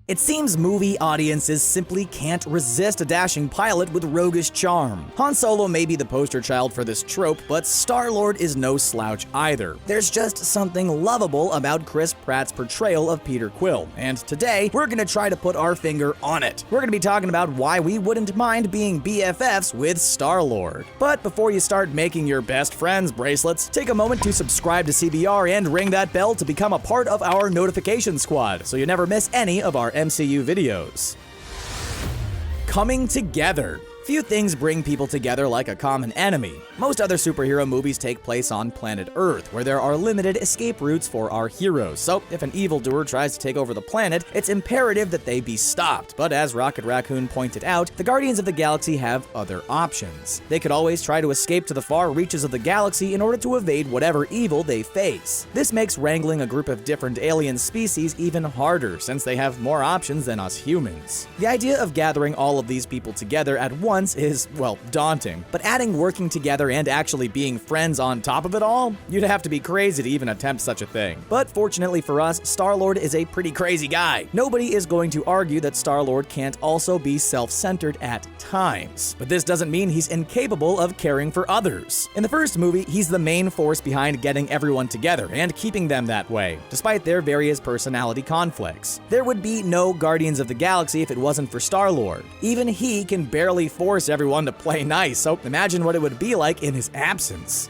It seems movie audiences simply can't resist a dashing pilot with roguish charm. Han Solo may be the poster child for this trope, but Star-Lord is no slouch either. There's just something lovable about Chris Pratt's portrayal of Peter Quill, and today we're gonna try to put our finger on it. We're gonna be talking about why we wouldn't mind being BFFs with Star-Lord. But before you start making your best friends bracelets, take a moment to subscribe to CBR and ring that bell to become a part of our notification squad so you never miss any of our MCU videos. Coming together. Few things bring people together like a common enemy. Most other superhero movies take place on planet Earth, where there are limited escape routes for our heroes. So if an evildoer tries to take over the planet, it's imperative that they be stopped. But as Rocket Raccoon pointed out, the Guardians of the Galaxy have other options. They could always try to escape to the far reaches of the galaxy in order to evade whatever evil they face. This makes wrangling a group of different alien species even harder, since they have more options than us humans. The idea of gathering all of these people together at once is, well, daunting. But adding working together and actually being friends on top of it all, you'd have to be crazy to even attempt such a thing. But fortunately for us, Star-Lord is a pretty crazy guy. Nobody is going to argue that Star-Lord can't also be self-centered at times. But this doesn't mean he's incapable of caring for others. In the first movie, he's the main force behind getting everyone together and keeping them that way, despite their various personality conflicts. There would be no Guardians of the Galaxy if it wasn't for Star-Lord. Even he can barely force everyone to play nice, so imagine what it would be like in his absence.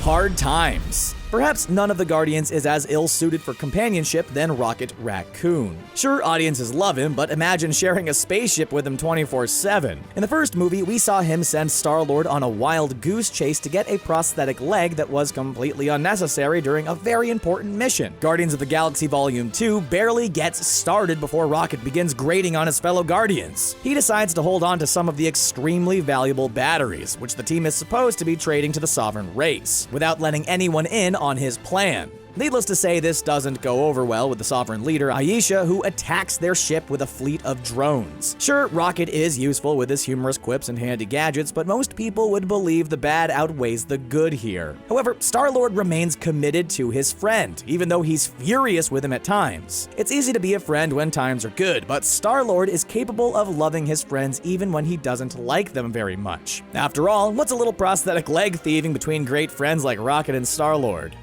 Hard times. Perhaps none of the Guardians is as ill-suited for companionship than Rocket Raccoon. Sure, audiences love him, but imagine sharing a spaceship with him 24/7. In the first movie, we saw him send Star-Lord on a wild goose chase to get a prosthetic leg that was completely unnecessary during a very important mission. Guardians of the Galaxy Volume 2 barely gets started before Rocket begins grating on his fellow Guardians. He decides to hold on to some of the extremely valuable batteries, which the team is supposed to be trading to the Sovereign race, without letting anyone in on his plan. Needless to say, this doesn't go over well with the Sovereign leader, Aisha, who attacks their ship with a fleet of drones. Sure, Rocket is useful with his humorous quips and handy gadgets, but most people would believe the bad outweighs the good here. However, Star-Lord remains committed to his friend, even though he's furious with him at times. It's easy to be a friend when times are good, but Star-Lord is capable of loving his friends even when he doesn't like them very much. After all, what's a little prosthetic leg thieving between great friends like Rocket and Star-Lord?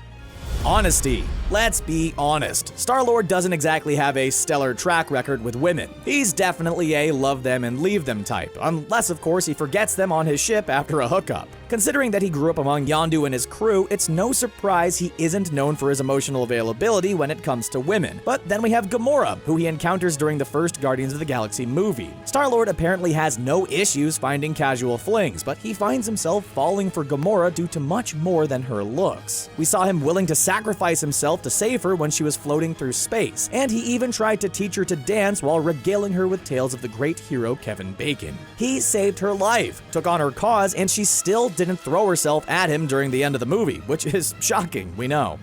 Honesty. Let's be honest. Star-Lord doesn't exactly have a stellar track record with women. He's definitely a love them and leave them type, unless of course he forgets them on his ship after a hookup. Considering that he grew up among Yondu and his crew, it's no surprise he isn't known for his emotional availability when it comes to women. But then we have Gamora, who he encounters during the first Guardians of the Galaxy movie. Star-Lord apparently has no issues finding casual flings, but he finds himself falling for Gamora due to much more than her looks. We saw him willing to sacrifice himself to save her when she was floating through space, and he even tried to teach her to dance while regaling her with tales of the great hero Kevin Bacon. He saved her life, took on her cause, and she still didn't throw herself at him during the end of the movie, which is shocking, we know.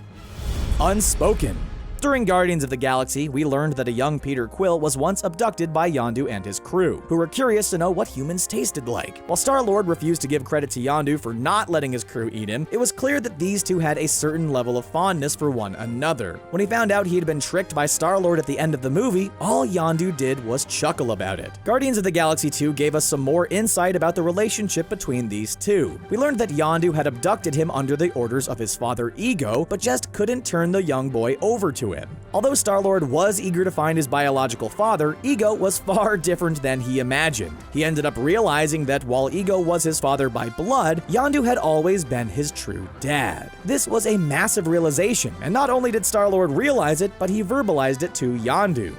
Unspoken. During Guardians of the Galaxy, we learned that a young Peter Quill was once abducted by Yondu and his crew, who were curious to know what humans tasted like. While Star-Lord refused to give credit to Yondu for not letting his crew eat him, it was clear that these two had a certain level of fondness for one another. When he found out he had been tricked by Star-Lord at the end of the movie, all Yondu did was chuckle about it. Guardians of the Galaxy 2 gave us some more insight about the relationship between these two. We learned that Yondu had abducted him under the orders of his father Ego, but just couldn't turn the young boy over to him. Although Star-Lord was eager to find his biological father, Ego was far different than he imagined. He ended up realizing that while Ego was his father by blood, Yondu had always been his true dad. This was a massive realization, and not only did Star-Lord realize it, but he verbalized it to Yondu.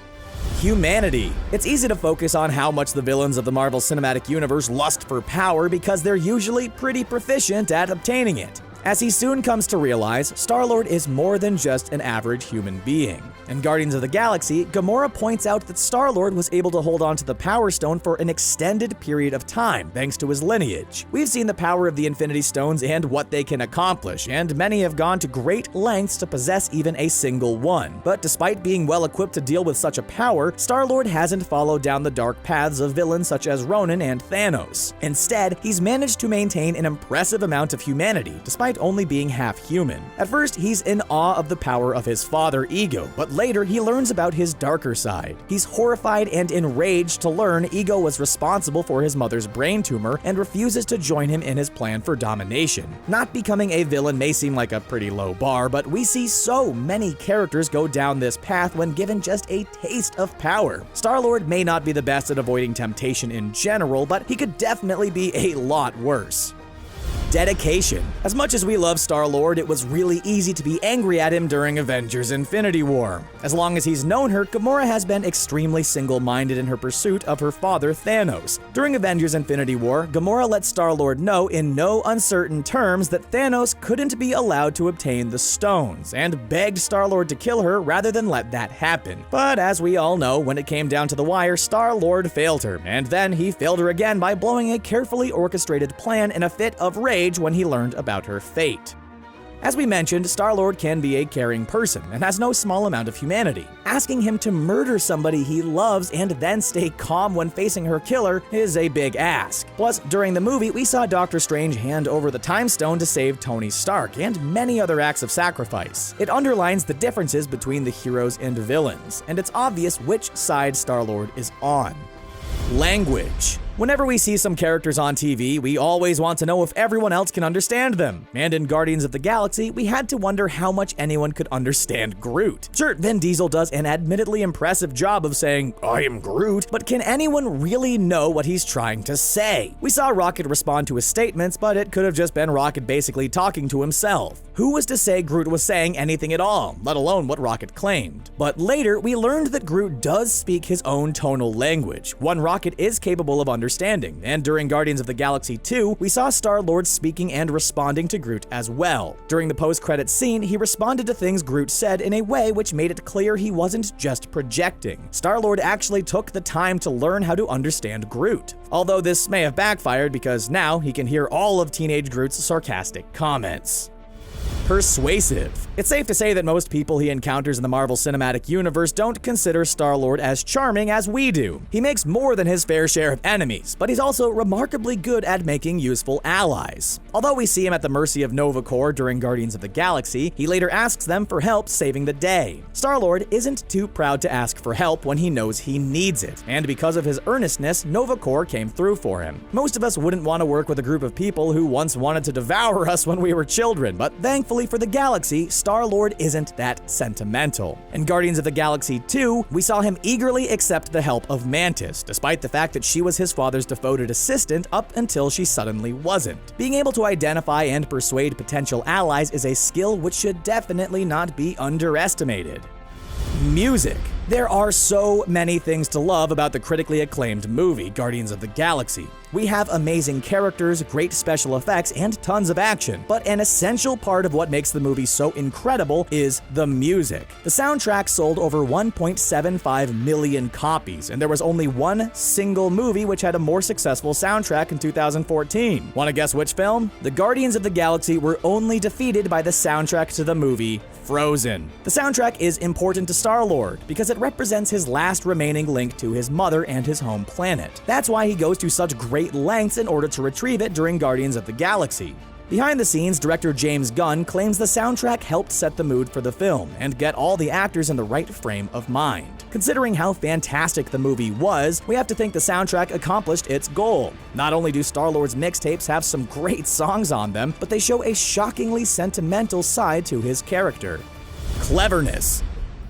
Humanity. It's easy to focus on how much the villains of the Marvel Cinematic Universe lust for power because they're usually pretty proficient at obtaining it. As he soon comes to realize, Star-Lord is more than just an average human being. In Guardians of the Galaxy, Gamora points out that Star-Lord was able to hold on to the Power Stone for an extended period of time, thanks to his lineage. We've seen the power of the Infinity Stones and what they can accomplish, and many have gone to great lengths to possess even a single one. But despite being well equipped to deal with such a power, Star-Lord hasn't followed down the dark paths of villains such as Ronan and Thanos. Instead, he's managed to maintain an impressive amount of humanity, despite despite only being half human. At first, he's in awe of the power of his father, Ego, but later he learns about his darker side. He's horrified and enraged to learn Ego was responsible for his mother's brain tumor and refuses to join him in his plan for domination. Not becoming a villain may seem like a pretty low bar, but we see so many characters go down this path when given just a taste of power. Star-Lord may not be the best at avoiding temptation in general, but he could definitely be a lot worse. Dedication. As much as we love Star-Lord, it was really easy to be angry at him during Avengers Infinity War. As long as he's known her, Gamora has been extremely single-minded in her pursuit of her father, Thanos. During Avengers Infinity War, Gamora let Star-Lord know in no uncertain terms that Thanos couldn't be allowed to obtain the stones, and begged Star-Lord to kill her rather than let that happen. But as we all know, when it came down to the wire, Star-Lord failed her, and then he failed her again by blowing a carefully orchestrated plan in a fit of rage when he learned about her fate. As we mentioned, Star-Lord can be a caring person and has no small amount of humanity. Asking him to murder somebody he loves and then stay calm when facing her killer is a big ask. Plus, during the movie, we saw Doctor Strange hand over the Time Stone to save Tony Stark and many other acts of sacrifice. It underlines the differences between the heroes and villains, and it's obvious which side Star-Lord is on. Language. Whenever we see some characters on TV, we always want to know if everyone else can understand them. And in Guardians of the Galaxy, we had to wonder how much anyone could understand Groot. Sure, Vin Diesel does an admittedly impressive job of saying, "I am Groot," but can anyone really know what he's trying to say? We saw Rocket respond to his statements, but it could have just been Rocket basically talking to himself. Who was to say Groot was saying anything at all, let alone what Rocket claimed? But later, we learned that Groot does speak his own tonal language, one Rocket is capable of understanding, and during Guardians of the Galaxy 2, we saw Star-Lord speaking and responding to Groot as well. During the post-credits scene, he responded to things Groot said in a way which made it clear he wasn't just projecting. Star-Lord actually took the time to learn how to understand Groot. Although this may have backfired because now he can hear all of teenage Groot's sarcastic comments. Persuasive. It's safe to say that most people he encounters in the Marvel Cinematic Universe don't consider Star-Lord as charming as we do. He makes more than his fair share of enemies, but he's also remarkably good at making useful allies. Although we see him at the mercy of Nova Corps during Guardians of the Galaxy, he later asks them for help saving the day. Star-Lord isn't too proud to ask for help when he knows he needs it, and because of his earnestness, Nova Corps came through for him. Most of us wouldn't want to work with a group of people who once wanted to devour us when we were children, but thankfully for the galaxy, Star-Lord isn't that sentimental. In Guardians of the Galaxy 2, we saw him eagerly accept the help of Mantis, despite the fact that she was his father's devoted assistant up until she suddenly wasn't. Being able to identify and persuade potential allies is a skill which should definitely not be underestimated. Music. There are so many things to love about the critically acclaimed movie, Guardians of the Galaxy. We have amazing characters, great special effects, and tons of action, but an essential part of what makes the movie so incredible is the music. The soundtrack sold over 1.75 million copies, and there was only one single movie which had a more successful soundtrack in 2014. Want to guess which film? The Guardians of the Galaxy were only defeated by the soundtrack to the movie Frozen. The soundtrack is important to Star-Lord because it represents his last remaining link to his mother and his home planet. That's why he goes to such great lengths in order to retrieve it during Guardians of the Galaxy. Behind the scenes, director James Gunn claims the soundtrack helped set the mood for the film and get all the actors in the right frame of mind. Considering how fantastic the movie was, we have to think the soundtrack accomplished its goal. Not only do Star-Lord's mixtapes have some great songs on them, but they show a shockingly sentimental side to his character. Cleverness.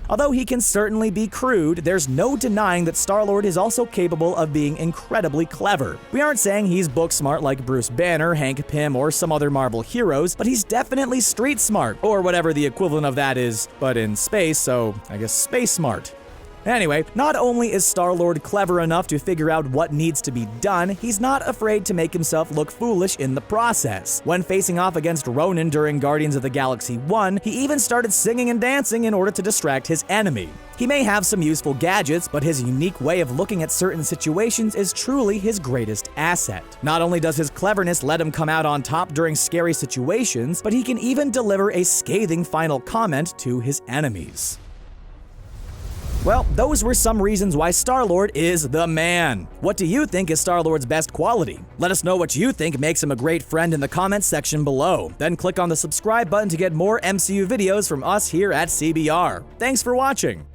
Although he can certainly be crude, there's no denying that Star-Lord is also capable of being incredibly clever. We aren't saying he's book smart like Bruce Banner, Hank Pym, or some other Marvel heroes, but he's definitely street smart, or whatever the equivalent of that is, but in space, so I guess space smart. Anyway, not only is Star-Lord clever enough to figure out what needs to be done, he's not afraid to make himself look foolish in the process. When facing off against Ronan during Guardians of the Galaxy 1, he even started singing and dancing in order to distract his enemy. He may have some useful gadgets, but his unique way of looking at certain situations is truly his greatest asset. Not only does his cleverness let him come out on top during scary situations, but he can even deliver a scathing final comment to his enemies. Well, those were some reasons why Star-Lord is the man. What do you think is Star-Lord's best quality? Let us know what you think makes him a great friend in the comments section below. Then click on the subscribe button to get more MCU videos from us here at CBR. Thanks for watching!